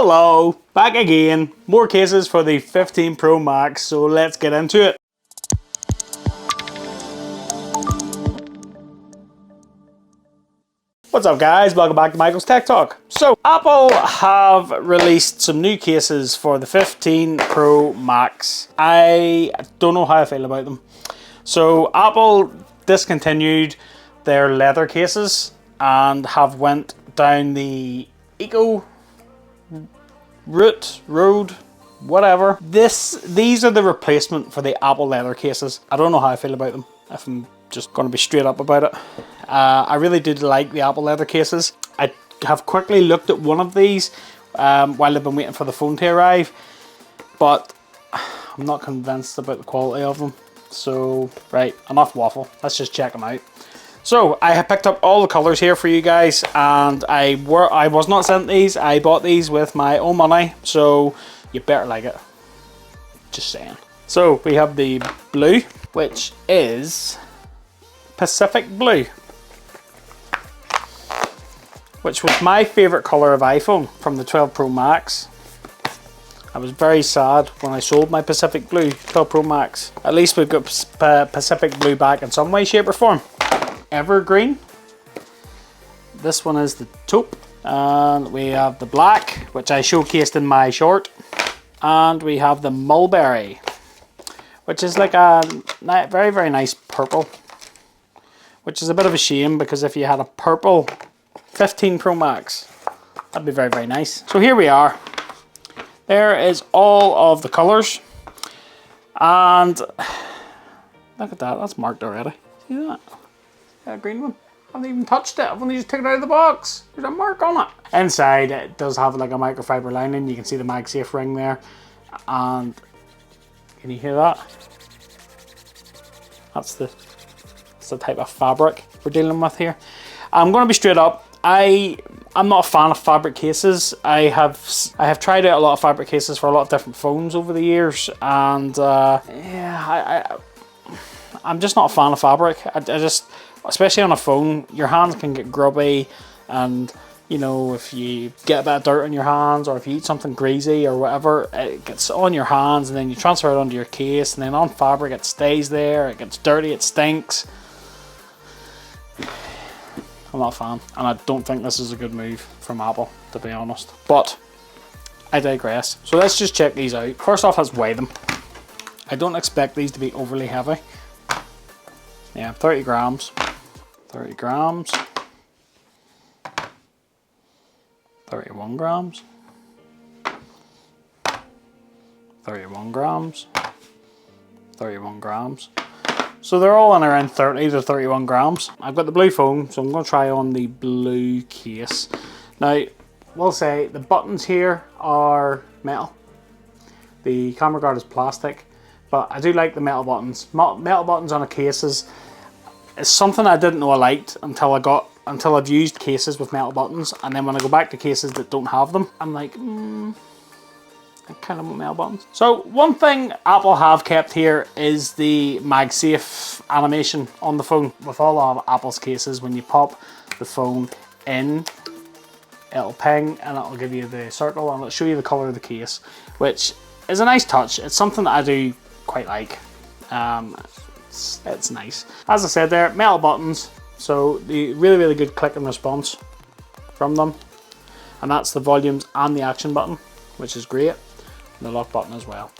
Hello, back again. More cases for the 15 Pro Max, so let's get into it. What's up guys, welcome back to Michael's Tech Talk. So Apple have released some new cases for the 15 Pro Max. I don't know how I feel about them. So Apple discontinued their leather cases and have went down the eco road, whatever. These are the replacement for the Apple leather cases. I don't know how I feel about them, if I'm just going to be straight up about it. I really did like the Apple leather cases. I have quickly looked at one of these while I've been waiting for the phone to arrive, but I'm not convinced about the quality of them. So, right, enough waffle. Let's just check them out. So, I have picked up all the colours here for you guys, and I was not sent these. I bought these with my own money, so you better like it. Just saying. So, we have the blue, which is Pacific Blue, which was my favourite colour of iPhone from the 12 Pro Max. I was very sad when I sold my Pacific Blue 12 Pro Max. At least we've got Pacific Blue back in some way, shape or form. Evergreen. This one is the taupe. And we have the black, which I showcased in my short. And we have the mulberry, which is like a very, very nice purple. Which is a bit of a shame, because if you had a purple 15 Pro Max, that'd be very, very nice. So here we are. There is all of the colours. And look at that, that's marked already. See that? That green one. I haven't even touched it. I've only just taken it out of the box. There's a mark on it. Inside, it does have like a microfiber lining. You can see the Magsafe ring there. And can you hear that? That's the type of fabric we're dealing with here. I'm going to be straight up. I'm not a fan of fabric cases. I have tried out a lot of fabric cases for a lot of different phones over the years, and yeah, I'm just not a fan of fabric. I just, especially on a phone, your hands can get grubby, and you know, if you get a bit of dirt on your hands, or if you eat something greasy or whatever, it gets on your hands, and then you transfer it onto your case, and then on fabric it stays there, it gets dirty, it stinks. I'm not a fan, and I don't think this is a good move from Apple, to be honest. But I digress. So let's just check these out. First off, let's weigh them. I don't expect these to be overly heavy. Yeah, 30 grams. 30 grams. 31 grams. 31 grams. 31 grams. So they're all in around 30 to 31 grams. I've got the blue phone, so I'm going to try on the blue case. Now, we'll say the buttons here are metal. The camera guard is plastic, but I do like the metal buttons. Metal buttons on a case is something I didn't know I liked until I've used cases with metal buttons, and then when I go back to cases that don't have them, I'm like, I kind of want metal buttons. So one thing Apple have kept here is the Magsafe animation on the phone. With all of Apple's cases, when you pop the phone in, it'll ping and it'll give you the circle and it'll show you the color of the case, which is a nice touch. It's something that I do quite like. It's nice. As I said there, metal buttons, so the really, really good click and response from them. And that's the volumes and the action button, which is great. And the lock button as well.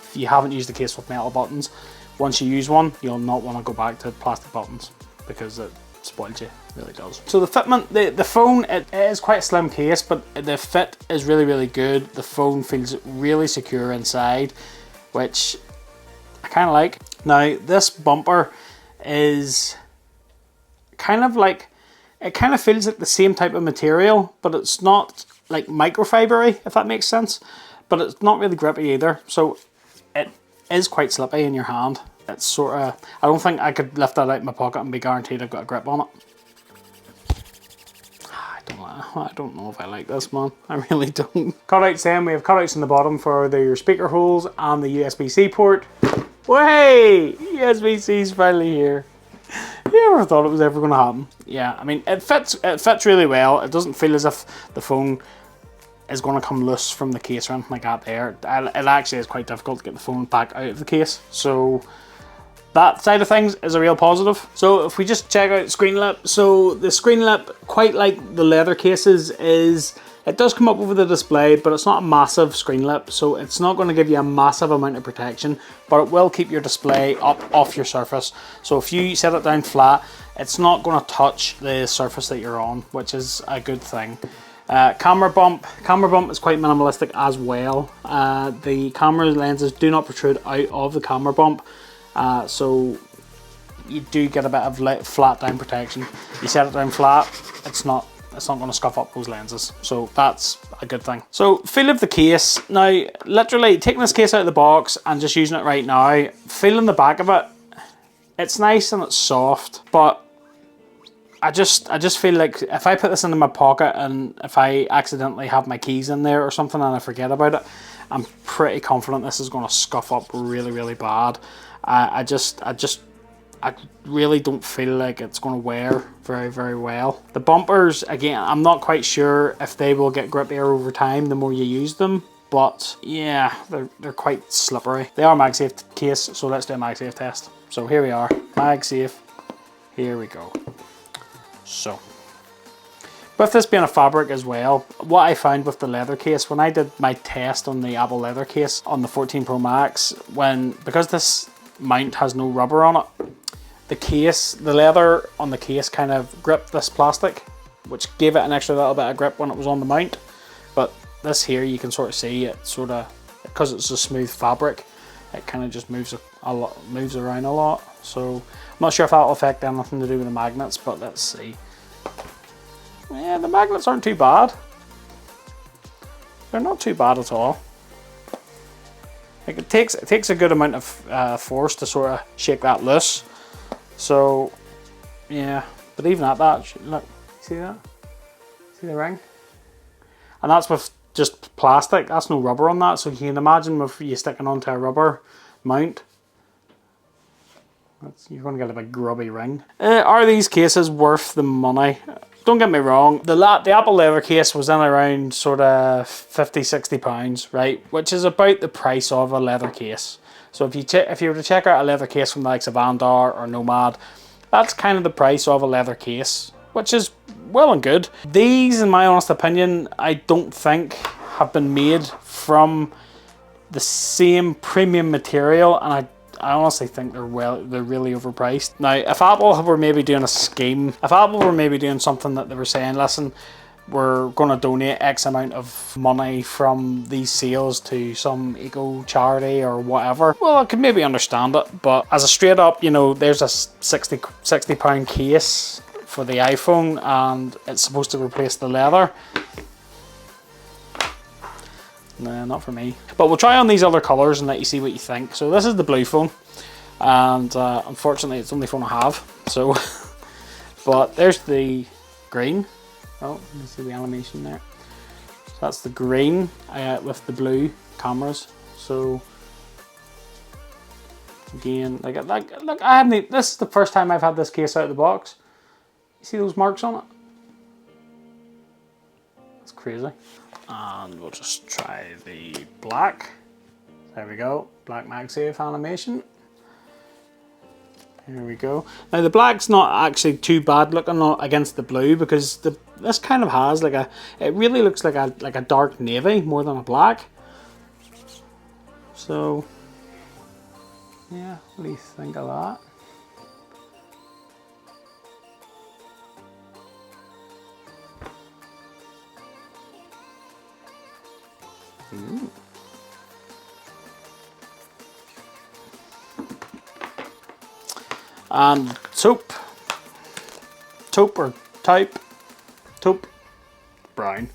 If you haven't used the case with metal buttons, once you use one, you'll not want to go back to plastic buttons because it spoils you, it really does. So the Fitment, the phone, it is quite a slim case, but the fit is really, really good. The phone feels really secure inside, which I kind of like. Now this bumper is kind of like, it kind of feels like the same type of material, but it's not like microfibery, if that makes sense. But it's not really grippy either, so it is quite slippy in your hand. It's sort of, I don't think I could lift that out of my pocket and be guaranteed I've got a grip on it. I don't know if I like this, man. I really don't. Cutouts then, we have cutouts in the bottom for your speaker holes and the USB-C port. Way! USB-C's finally here. You ever thought it was ever going to happen? Yeah, I mean, it fits really well. It doesn't feel as if the phone is going to come loose from the case or anything like that there. It actually is quite difficult to get the phone back out of the case. So that side of things is a real positive. So if we just check out screen lip, so the screen lip, quite like the leather cases, it does come up over the display, but it's not a massive screen lip, so it's not going to give you a massive amount of protection, but it will keep your display up off your surface. So if you set it down flat, it's not going to touch the surface that you're on, which is a good thing. Camera bump is quite minimalistic as well. The camera lenses do not protrude out of the camera bump. So you do get a bit of flat down protection. You set it down flat, it's not going to scuff up those lenses. So that's a good thing. So feel of the case. Now, literally taking this case out of the box and just using it right now, feeling the back of it, it's nice and it's soft, but I just feel like if I put this into my pocket and if I accidentally have my keys in there or something and I forget about it, I'm pretty confident this is going to scuff up really, really bad. I really don't feel like it's going to wear very, very well. The bumpers, again, I'm not quite sure if they will get grippier over time the more you use them, but yeah, they're quite slippery. They are MagSafe case, so let's do a MagSafe test. So here we are, MagSafe, here we go. So, with this being a fabric as well, what I found with the leather case, when I did my test on the Apple leather case on the 14 Pro Max, because this mount has no rubber on it, the leather on the case kind of gripped this plastic, which gave it an extra little bit of grip when it was on the mount. But this here, you can sort of see it sort of, because it's a smooth fabric, it kind of just moves around a lot. So I'm not sure if that will affect anything to do with the magnets, but let's see. Yeah, the magnets aren't too bad. They're not too bad at all. Like it takes a good amount of force to sort of shake that loose. So yeah, but even at that, look, see that? See the ring? And that's with just plastic. That's no rubber on that. So you can imagine if you sticking onto a rubber mount, you're going to get a big grubby ring. Are these cases worth the money? Don't get me wrong, the Apple leather case was in around sort of 50-60 pounds, right? Which is about the price of a leather case. So if you were to check out a leather case from the likes of Andar or Nomad, that's kind of the price of a leather case, which is well and good. These, in my honest opinion, I don't think have been made from the same premium material, and I honestly think they're really overpriced. Now, if Apple were maybe doing a scheme, if Apple were maybe doing something that they were saying, listen, we're going to donate X amount of money from these sales to some eco charity or whatever, well, I could maybe understand it. But as a straight up, you know, there's a £60 case for the iPhone and it's supposed to replace the leather. Nah, not for me. But we'll try on these other colours and let you see what you think. So this is the blue phone, and unfortunately it's the only phone I have. So, but there's the green. Oh, you can see the animation there. So that's the green with the blue cameras. So again, look, I haven't. This is the first time I've had this case out of the box. You see those marks on it? That's crazy. And we'll just try the black. There we go, black MagSafe animation. Here we go. Now the black's not actually too bad looking against the blue, because this kind of has it really looks like a dark navy more than a black. So yeah, what do you think of that? Ooh. And taupe brown.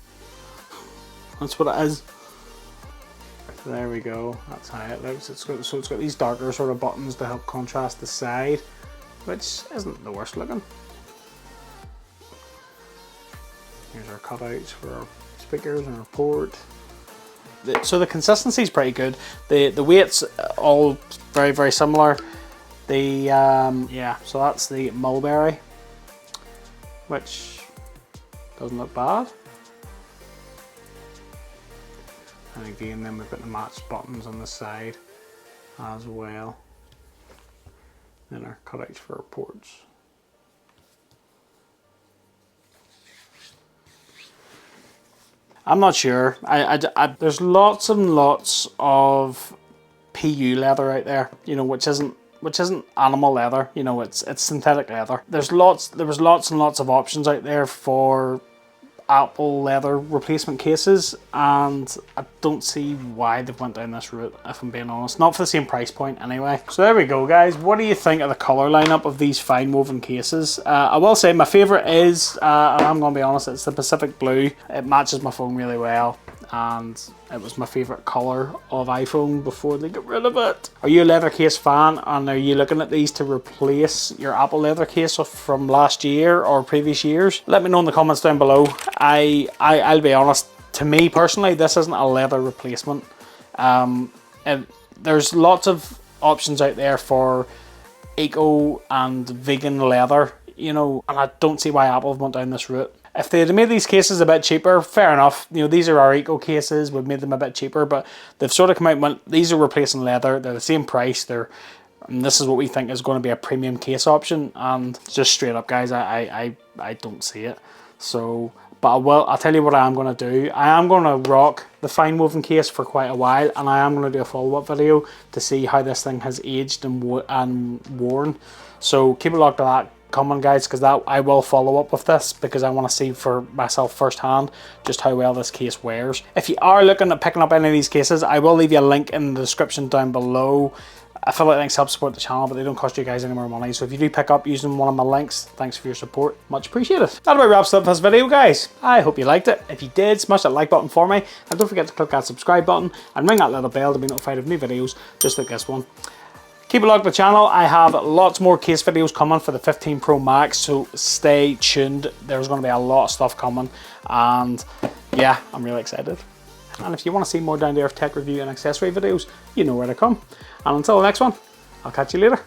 That's what it is. There we go. That's how it looks. It's got these darker sort of buttons to help contrast the side, which isn't the worst looking. Here's our cutouts for our speakers and our port. So the consistency is pretty good. The weight's all very, very similar. Yeah, so that's the mulberry, which doesn't look bad. And again, then we've got the match buttons on the side as well. Then our cutouts for our ports. I'm not sure. There's lots and lots of PU leather out there, you know, which isn't animal leather. You know, it's synthetic leather. There was lots and lots of options out there for Apple leather replacement cases, and I don't see why they've went down this route, if I'm being honest. Not for the same price point anyway. So there we go, guys. What do you think of the colour lineup of these FineWoven cases? I will say my favourite is, and I'm going to be honest, it's the Pacific Blue. It matches my phone really well, and it was my favourite colour of iPhone before they got rid of it. Are you a leather case fan, and are you looking at these to replace your Apple leather case from last year or previous years? Let me know in the comments down below. I'll be honest, to me personally, this isn't a leather replacement. And there's lots of options out there for eco and vegan leather, you know, and I don't see why Apple went down this route. If they had made these cases a bit cheaper, fair enough. You know, these are our eco cases. We've made them a bit cheaper, but they've sort of come out and went, these are replacing leather. They're the same price. And this is what we think is going to be a premium case option. And just straight up, guys, I don't see it. So, but I'll tell you what I am going to do. I am going to rock the FineWoven case for quite a while, and I am going to do a follow-up video to see how this thing has aged and worn. So keep it locked to that. Come on, guys, because I will follow up with this, because I want to see for myself firsthand just how well this case wears. If you are looking at picking up any of these cases, I will leave you a link in the description down below. I feel like links help support the channel, but they don't cost you guys any more money. So if you do pick up using one of my links, thanks for your support. Much appreciated. That about wraps up this video, guys. I hope you liked it. If you did, smash that like button for me. And don't forget to click that subscribe button and ring that little bell to be notified of new videos just like this one. Keep it locked to the channel. I have lots more case videos coming for the 15 Pro Max, so stay tuned. There's going to be a lot of stuff coming, and yeah, I'm really excited. And if you want to see more down-to-earth tech review and accessory videos, you know where to come. And until the next one, I'll catch you later.